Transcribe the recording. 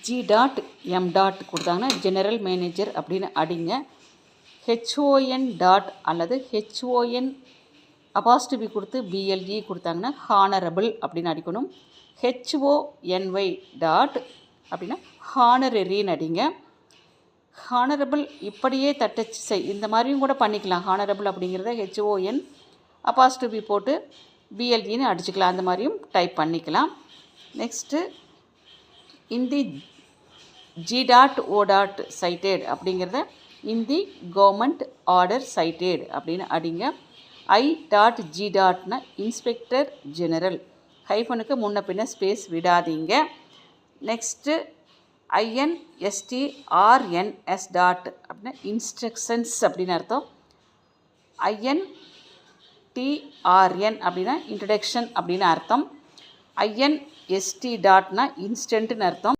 G.M. கொடுத்தாங்கன்னா general manager அப்படின்னு அடிங்க. HON டாட் அல்லது HON அபாஸ்ட்ரபி கொடுத்து BLE கொடுத்தாங்கன்னா ஹானரபிள் அப்படின்னு அடிக்கணும். HONY டாட் அப்படின்னா ஹானரரின்னு அடிங்க. ஹானரபிள் இப்படியே தட்டச்சு இந்த மாதிரியும் கூட பண்ணிக்கலாம். ஹானரபிள் அப்படிங்கிறத HON அபாஸ்ட்ரபி போட்டு BLEன்னு அடிச்சுக்கலாம். அந்த மாதிரியும் டைப் பண்ணிக்கலாம். Next Hindi G.O. சைட்டட் அப்படிங்கிறத இந்தி கவர்மெண்ட் ஆர்டர் சைட்டட் அப்படின்னு அடிங்க. I.G. இன்ஸ்பெக்டர் ஜெனரல் ஹைஃபனுக்கு முன்ன பின்ன ஸ்பேஸ் விடாதீங்க. நெக்ஸ்ட்டு INSTRNS அப்படின்னா இன்ஸ்ட்ரக்ஷன்ஸ் அப்படின்னு அர்த்தம். INTRN அப்படின்னா இன்ட்ரடக்ஷன் அப்படின்னு அர்த்தம். INST இன்ஸ்டன்ட்னு அர்த்தம்.